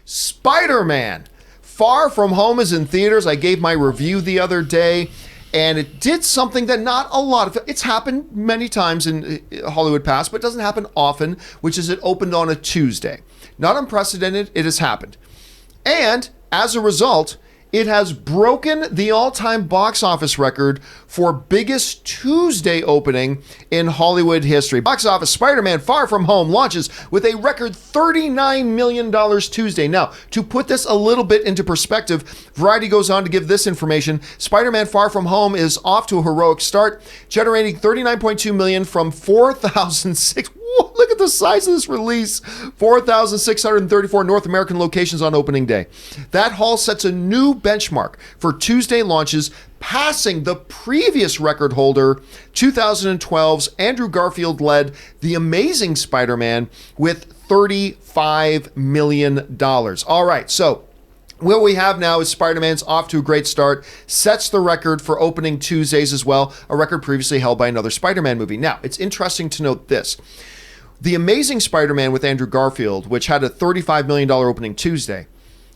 Spider-Man Far From Home is in theaters. I gave my review the other day, and it did something that not a lot of... It's happened many times in Hollywood past, but it doesn't happen often, which is it opened on a Tuesday. Not unprecedented, it has happened. And as a result, it has broken the all-time box office record for biggest Tuesday opening in Hollywood history. Box office, Spider-Man Far From Home launches with a record $39 million Tuesday. Now, to put this a little bit into perspective, Variety goes on to give this information. Spider-Man Far From Home is off to a heroic start, generating $39.2 million from 4,006... Look at the size of this release. 4,634 North American locations on opening day. That haul sets a new benchmark for Tuesday launches, passing the previous record holder, 2012's Andrew Garfield-led The Amazing Spider-Man with $35 million. All right, so what we have now is Spider-Man's off to a great start, sets the record for opening Tuesdays as well, a record previously held by another Spider-Man movie. Now, it's interesting to note this. The Amazing Spider-Man with Andrew Garfield, which had a $35 million opening Tuesday,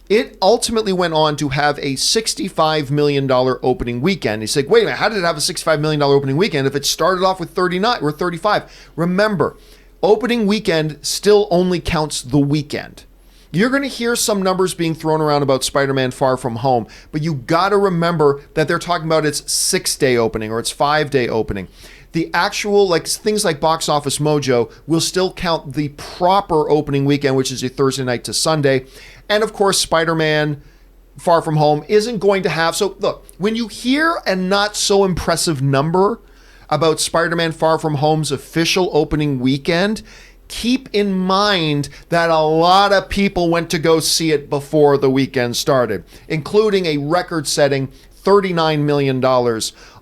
it ultimately went on to have a $65 million opening weekend. He's like, wait a minute, how did it have a $65 million opening weekend if it started off with 39 or 35? Remember, opening weekend still only counts the weekend. You're going to hear some numbers being thrown around about Spider-Man Far From Home, but you got to remember that they're talking about its 6-day opening or its 5-day opening. The actual, like things like Box Office Mojo, will still count the proper opening weekend, which is a Thursday night to Sunday. And of course, Spider-Man Far From Home isn't going to have... So look, when you hear a not so impressive number about Spider-Man Far From Home's official opening weekend, keep in mind that a lot of people went to go see it before the weekend started, including a record-setting $39 million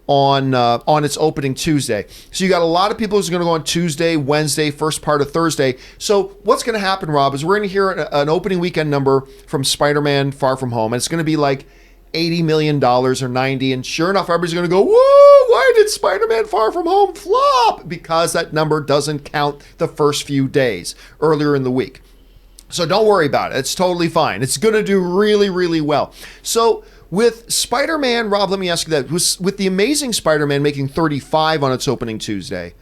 on its opening Tuesday. So you got a lot of people who's going to go on Tuesday, Wednesday, first part of Thursday. So what's going to happen, Rob, is we're going to hear an opening weekend number from Spider-Man Far From Home, and it's going to be like $80 million or 90, and sure enough, everybody's going to go, woo, why did Spider-Man Far From Home flop? Because that number doesn't count the first few days earlier in the week. So don't worry about it. It's totally fine. It's going to do really, really well. So with Spider-Man, Rob, let me ask you that. With The Amazing Spider-Man making 35 on its opening Tuesday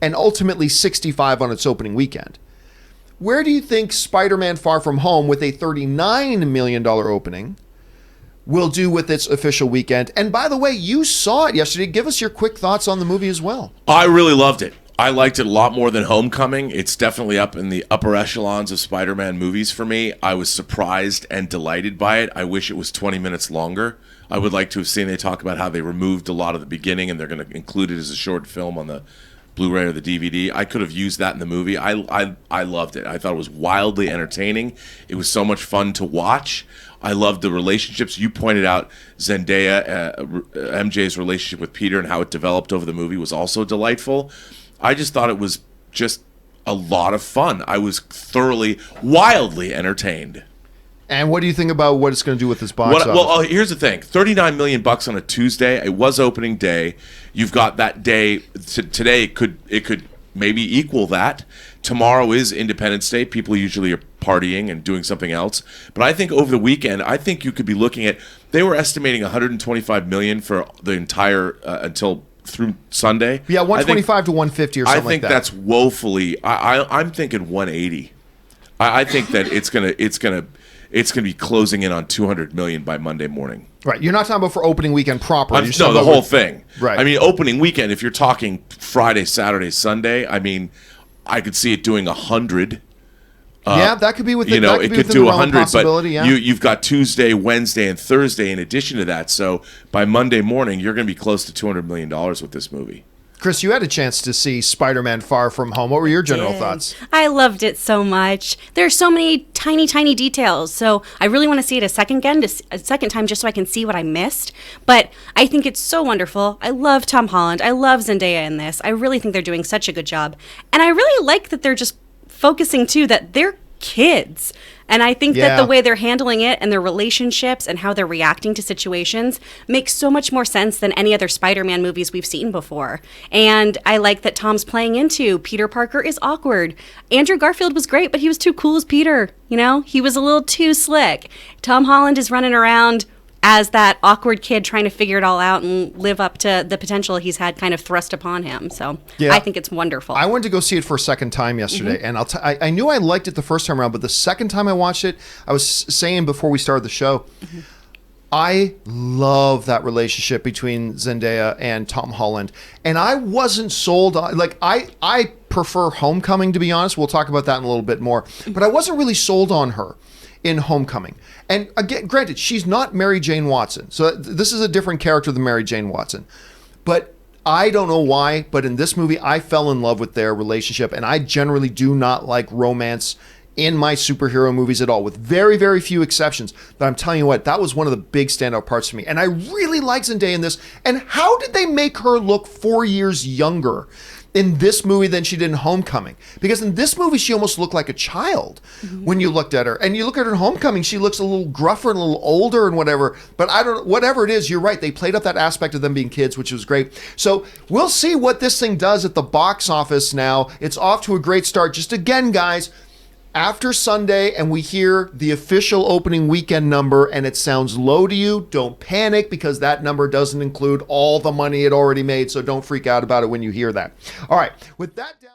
and ultimately 65 on its opening weekend, where do you think Spider-Man Far From Home with a $39 million opening will do with its official weekend? And by the way, you saw it yesterday. Give us your quick thoughts on the movie as well. I really loved it. I liked it a lot more than Homecoming. It's definitely up in the upper echelons of Spider-Man movies for me. I was surprised and delighted by it. I wish it was 20 minutes longer. I would like to have seen they talk about how they removed a lot of the beginning and they're going to include it as a short film on the Blu-ray or the DVD. I could have used that in the movie. I loved it. I thought it was wildly entertaining. It was so much fun to watch. I loved the relationships. You pointed out Zendaya, MJ's relationship with Peter and how it developed over the movie was also delightful. I just thought it was just a lot of fun. I was thoroughly, wildly entertained. And what do you think about what it's going to do with this box office? Well, here's the thing. $39 million on a Tuesday. It was opening day. You've got that day. Today, it could maybe equal that. Tomorrow is Independence Day. People usually are partying and doing something else. But I think over the weekend, I think you could be looking at, they were estimating $125 million for the entire, until through Sunday. Yeah, 125 to 150 or something like that. I think that's woefully. I'm thinking 180. I think that it's gonna be closing in on 200 million by Monday morning. Right. You're not talking about for opening weekend proper. No, the whole thing. Right. I mean, opening weekend. If you're talking Friday, Saturday, Sunday, I mean, I could see it doing 100. Yeah, that could be within. It could do 100, but yeah. you've got Tuesday, Wednesday, and Thursday in addition to that. So by Monday morning, you're going to be close to $200 million with this movie. Chris, you had a chance to see Spider-Man Far From Home. What were your general thoughts? I loved it so much. There are so many tiny, tiny details. So I really want to see it a second time just so I can see what I missed. But I think it's so wonderful. I love Tom Holland. I love Zendaya in this. I really think they're doing such a good job. And I really like that they're just focusing, too, that they're kids. And I think that Yeah. the way they're handling it and their relationships and how they're reacting to situations makes so much more sense than any other Spider-Man movies we've seen before. And I like that Tom's playing into Peter Parker is awkward. Andrew Garfield was great, but he was too cool as Peter. You know, he was a little too slick. Tom Holland is running around as that awkward kid trying to figure it all out and live up to the potential he's had kind of thrust upon him. So Yeah. I think it's wonderful. I went to go see it for a second time yesterday, and I knew I liked it the first time around, but the second time I watched it, I was saying before we started the show, I love that relationship between Zendaya and Tom Holland, and I wasn't sold on, like, I prefer Homecoming, to be honest. We'll talk about that in a little bit more, but I wasn't really sold on her in Homecoming. And again, granted, she's not Mary Jane Watson, so this is a different character than Mary Jane Watson, but I don't know why, but in this movie, I fell in love with their relationship, and I generally do not like romance in my superhero movies at all, with very, very few exceptions. But I'm telling you what, that was one of the big standout parts for me. And I really like Zendaya in this. And how did they make her look 4 years younger in this movie than she did in Homecoming? Because in this movie, she almost looked like a child when you looked at her. And you look at her in Homecoming, she looks a little gruffer and a little older and whatever. But I don't, whatever it is, you're right. They played up that aspect of them being kids, which was great. So we'll see what this thing does at the box office now. It's off to a great start. Just again, guys, after Sunday and we hear the official opening weekend number and it sounds low to you, don't panic, because that number doesn't include all the money it already made. So don't freak out about it when you hear that. All right, with that down.